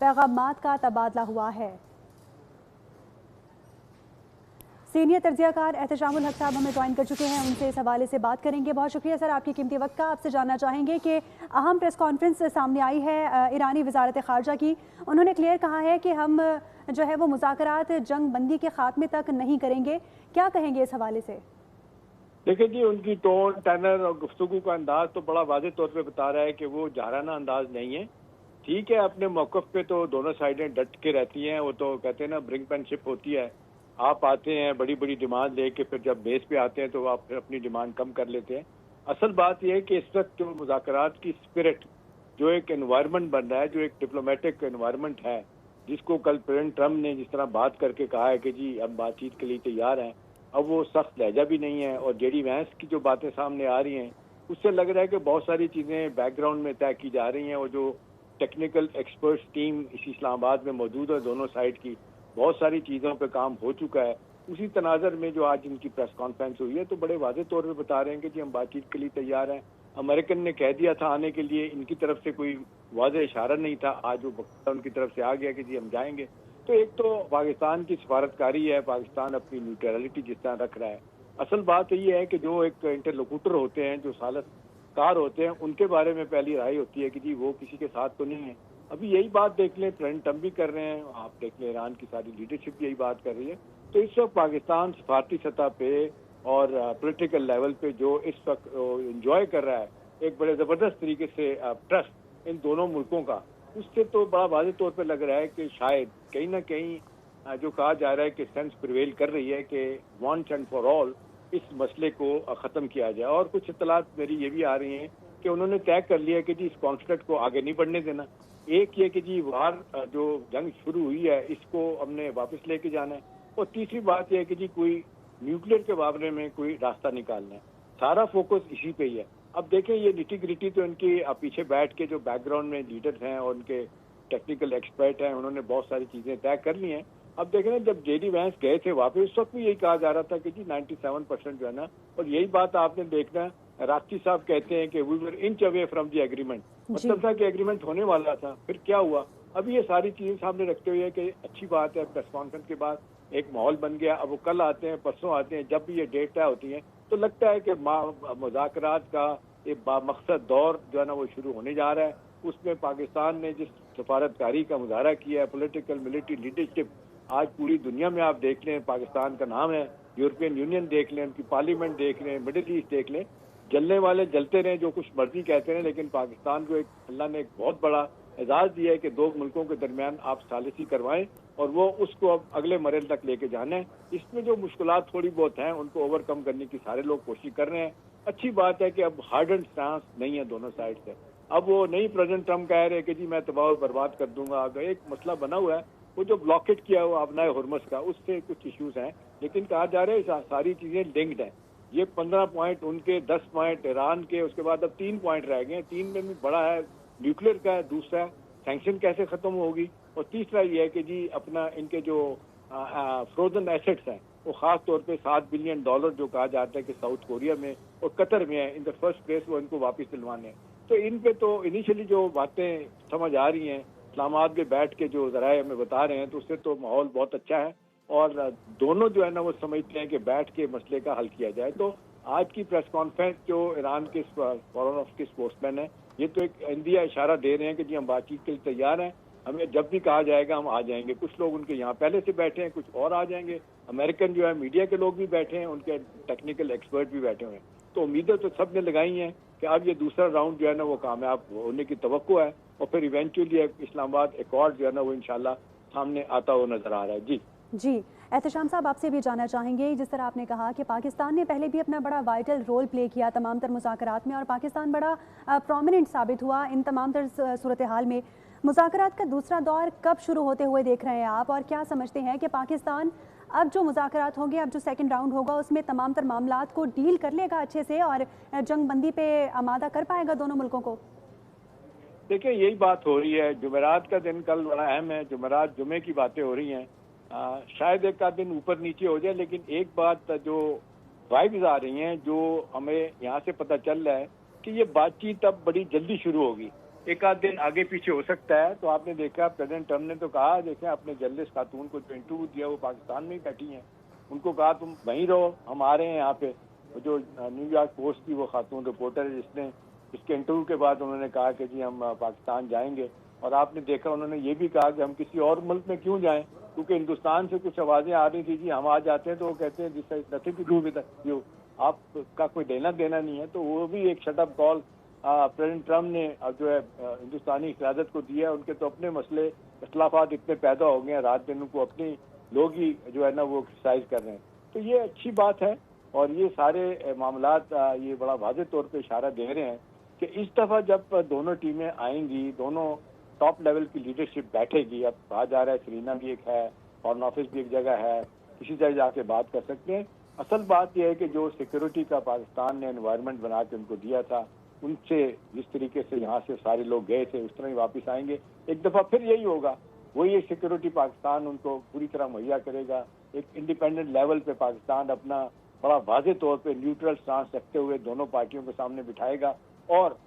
पैगामात का तबादला हुआ है। सीनियर तज्जिया कार एहतशामुल हक साहब हमें ज्वाइन कर चुके हैं, उनसे इस हवाले से बात करेंगे। बहुत शुक्रिया सर आपके कीमती वक्त का। आपसे जानना चाहेंगे कि अहम प्रेस कॉन्फ्रेंस सामने आई है ईरानी वजारत ख़ारजा की। उन्होंने क्लियर कहा है कि हम जो है वो मुज़ाकरात जंग बंदी के खात्मे तक नहीं करेंगे। क्या कहेंगे इस हवाले से? देखिए जी, उनकी टोन, टैनर और गुफ्तगू का अंदाज तो बड़ा वाज़ेह तौर पे बता रहा है कि वो जाराना अंदाज नहीं है। ठीक है, अपने मौक़िफ़ पे तो दोनों साइडें डट के रहती हैं। वो तो कहते हैं ना, ब्रिंकमैनशिप होती है। आप आते हैं बड़ी बड़ी डिमांड लेके, फिर जब बेस पे आते हैं तो आप फिर अपनी डिमांड कम कर लेते हैं। असल बात यह है कि इस वक्त जो मुज़ाकरात की स्पिरिट, जो एक एनवायरनमेंट बन रहा है, जो एक डिप्लोमेटिक एनवायरनमेंट है, जिसको कल प्रेसिडेंट ट्रम्प ने जिस तरह बात करके कहा है कि जी हम बातचीत के लिए तैयार हैं, अब वो सख्त लहजा भी नहीं है। और जेडी वैंस की जो बातें सामने आ रही हैं, उससे लग रहा है कि बहुत सारी चीज़ें बैकग्राउंड में तय की जा रही हैं। और जो टेक्निकल एक्सपर्ट्स टीम इस इस्लामाबाद में मौजूद है दोनों साइड की, बहुत सारी चीज़ों पे काम हो चुका है। उसी तनाज़र में जो आज इनकी प्रेस कॉन्फ्रेंस हुई है, तो बड़े वाज़ेह तौर पे बता रहे हैं कि जी हम बातचीत के लिए तैयार हैं। अमेरिकन ने कह दिया था आने के लिए, इनकी तरफ से कोई वाज़ेह इशारा नहीं था। आज वो उनकी तरफ से आ गया कि जी हम जाएंगे। तो एक तो पाकिस्तान की सफारतकारी है, पाकिस्तान अपनी न्यूट्रलिटी जिस तरह रख रहा है। असल बात ये है कि जो एक इंटरलोक्यूटर होते हैं, जो सालसकार होते हैं, उनके बारे में पहली राय होती है कि जी वो किसी के साथ तो नहीं है। अभी यही बात देख लें, प्रेसिडेंट ट्रम्प भी कर रहे हैं, आप देख लें ईरान की सारी लीडरशिप यही बात कर रही है। तो इस वक्त पाकिस्तान सफारती सतह पे और पॉलिटिकल लेवल पे जो इस वक्त इंजॉय कर रहा है एक बड़े ज़बरदस्त तरीके से ट्रस्ट इन दोनों मुल्कों का, उससे तो बड़ा वाज़ेह तौर पे लग रहा है कि शायद कहीं ना कहीं जो कहा जा रहा है कि सेंस प्रिवेल कर रही है कि वंस एंड फॉर ऑल इस मसले को ख़त्म किया जाए। और कुछ इत्तलात मेरी ये भी आ रही हैं कि उन्होंने तय कर लिया कि जी इस कॉन्फ्लिक्ट को आगे नहीं बढ़ने देना। एक ये कि जी वार जो जंग शुरू हुई है, इसको हमने वापस लेके जाना है। और तीसरी बात यह है कि जी कोई न्यूक्लियर के बारे में कोई रास्ता निकालना है। सारा फोकस इसी पे ही है। अब देखें, ये निटी ग्रिटी तो इनकी पीछे बैठ के जो बैकग्राउंड में लीडर्स हैं और उनके टेक्निकल एक्सपर्ट हैं, उन्होंने बहुत सारी चीज़ें तय कर ली हैं। अब देखें ना, जब जेडी वैंस गए थे वापस, उस वक्त भी यही कहा जा रहा था कि जी 97% जो है ना, और यही बात आपने देखना, राष्ट्रीय साहब कहते हैं कि we were inch away from the agreement, मतलब था कि एग्रीमेंट होने वाला था। फिर क्या हुआ? अभी ये सारी चीजें सामने रखते हुए कि अच्छी बात है, प्रेस कॉन्फ्रेंस के बाद एक माहौल बन गया। अब वो कल आते हैं, परसों आते हैं, जब भी ये डेट तय होती है तो लगता है कि मुज़ाकरात का एक बामकसद दौर जो है ना वो शुरू होने जा रहा है। उसमें पाकिस्तान ने जिस सफारतकारी का मुजाहरा किया है, पॉलिटिकल मिलिट्री लीडरशिप, आज पूरी दुनिया में आप देख लें पाकिस्तान का नाम है। यूरोपियन यूनियन देख लें, उनकी पार्लियामेंट देख लें, मिडिल ईस्ट देख लें, जलने वाले जलते रहें, जो कुछ मर्जी कहते रहें, लेकिन पाकिस्तान को एक अल्लाह ने एक बहुत बड़ा एजाज दिया है कि दो मुल्कों के दरमियान आप सालिसी करवाएं और वो उसको अब अगले मरहले तक लेके जाना है। इसमें जो मुश्किलात थोड़ी बहुत हैं उनको ओवरकम करने की सारे लोग कोशिश कर रहे हैं। अच्छी बात है कि अब हार्ड एंड स्टांस नहीं है दोनों साइड से। अब वो नहीं प्रेसिडेंट ट्रम्प कह रहे कि जी मैं तबाह बर्बाद कर दूंगा। अगर एक मसला बना हुआ है, वो जो ब्लॉकेट किया हुआ अपना हुर्मुज़ का, उससे कुछ इश्यूज हैं, लेकिन कहा जा रहा है सारी चीजें लिंक्ड हैं। ये 15 पॉइंट उनके, 10 पॉइंट ईरान के, उसके बाद अब 3 पॉइंट रह गए। 3 में भी बड़ा है न्यूक्लियर का, दूसरा सैंक्शन कैसे खत्म होगी, और तीसरा ये है कि जी अपना इनके जो फ्रोजन एसेट्स हैं वो खास तौर पे $7 बिलियन जो कहा जाता है कि साउथ कोरिया में और कतर में है इन द फर्स्ट प्लेस, वो इनको वापस दिलवाने हैं। तो इन पे तो इनिशियली जो बातें समझ आ रही हैं, इस्लामाबाद में बैठ के जो जराए हमें बता रहे हैं, तो उससे तो माहौल बहुत अच्छा है और दोनों जो है ना वो समझते हैं कि बैठ के मसले का हल किया जाए। तो आज की प्रेस कॉन्फ्रेंस जो ईरान के फॉरेन ऑफिस के स्पोक्समैन है, ये तो एक इंडिया इशारा दे रहे हैं कि जी हम बातचीत के लिए तैयार हैं, हमें जब भी कहा जाएगा हम आ जाएंगे। कुछ लोग उनके यहाँ पहले से बैठे हैं, कुछ और आ जाएंगे। अमेरिकन जो है मीडिया के लोग भी बैठे हैं, उनके टेक्निकल एक्सपर्ट भी बैठे हुए हैं। तो उम्मीदें तो सब ने लगाई हैं कि अब ये दूसरा राउंड जो है ना वो कामयाब होने की तवक्को है और फिर इवेंचुअली इस्लामाबाद एकॉर्ड जो है ना वो इंशाल्लाह सामने आता हुआ नजर आ रहा है। जी एहतशाम साहब, आपसे भी जानना चाहेंगे, जिस तरह आपने कहा कि पाकिस्तान ने पहले भी अपना बड़ा वाइटल रोल प्ले किया तमाम तर मुज़ाकरात में और पाकिस्तान बड़ा प्रोमिनेंट साबित हुआ इन तमाम तर सूरत हाल में, मुज़ाकरात का दूसरा दौर कब शुरू होते हुए देख रहे हैं आप, और क्या समझते हैं कि पाकिस्तान अब जो मुज़ाकरात होंगे, अब जो सेकंड राउंड होगा, उसमें तमाम तर मामलात को डील कर लेगा अच्छे से और जंग बंदी पे आमादा कर पाएगा दोनों मुल्कों को? देखिए, यही बात हो रही है। जुमेरात का दिन कल बड़ा अहम है। जुमेरात जुमे की बातें हो रही हैं। शायद एक आध दिन ऊपर नीचे हो जाए, लेकिन एक बात जो वाइब्स आ रही हैं, जो हमें यहाँ से पता चल रहा है कि ये बातचीत अब बड़ी जल्दी शुरू होगी। एक आध दिन आगे पीछे हो सकता है। तो आपने देखा प्रेसिडेंट ट्रम्प ने तो कहा, देखें अपने जर्नलिस्ट खातून को जो इंटरव्यू दिया वो पाकिस्तान में ही बैठी हैं, उनको कहा तुम वहीं रहो, हम आ रहे हैं यहाँ पे। जो न्यूयॉर्क पोस्ट की वो खातून रिपोर्टर है जिसने इसके इंटरव्यू के बाद उन्होंने कहा कि जी हम पाकिस्तान जाएंगे। और आपने देखा उन्होंने ये भी कहा कि हम किसी और मुल्क में क्यों जाएं, क्योंकि हिंदुस्तान से कुछ आवाज़ें आ रही थी जी हम आ जाते हैं, तो वो कहते हैं this has nothing to do with you, आपका कोई देना देना नहीं है। तो वो भी एक shut up call president Trump ने जो है हिंदुस्तानी क़यादत को दिया। उनके तो अपने मसले इख्तलाफात इतने पैदा हो गए हैं, रात दिन उनको अपनी लोग ही जो है ना वो क्रिटिसाइज कर रहे हैं। तो ये अच्छी बात है और ये सारे मामलात ये बड़ा वाज़ेह तौर पे इशारा दे रहे हैं कि इस दफ़ा जब दोनों टीमें आएंगी, दोनों टॉप लेवल की लीडरशिप बैठेगी। अब कहा जा रहा है सरीना भी एक है, फॉरेन ऑफिस भी एक जगह है, किसी जगह जाके बात कर सकते हैं। असल बात यह है कि जो सिक्योरिटी का पाकिस्तान ने एनवायरनमेंट बना के उनको दिया था, उनसे जिस तरीके से यहाँ से सारे लोग गए थे उस तरह ही वापस आएंगे। एक दफ़ा फिर यही होगा, वही एक सिक्योरिटी पाकिस्तान उनको पूरी तरह मुहैया करेगा। एक इंडिपेंडेंट लेवल पे पाकिस्तान अपना बड़ा वाज़ेह तौर पे न्यूट्रल स्टांस रखते हुए दोनों पार्टियों के सामने बिठाएगा। और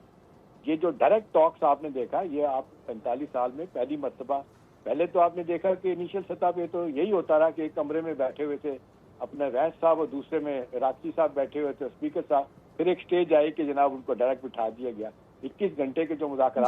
ये जो डायरेक्ट टॉक्स आपने देखा, ये आप 45 साल में पहली मर्तबा, पहले तो आपने देखा कि इनिशियल सतह पे तो यही होता रहा कि एक कमरे में बैठे हुए थे अपने रैस साहब और दूसरे में राष्ट्रीय साहब बैठे हुए थे, स्पीकर साहब, फिर एक स्टेज आई कि जनाब उनको डायरेक्ट बिठा दिया गया। 21 घंटे के जो मुज़ाकरात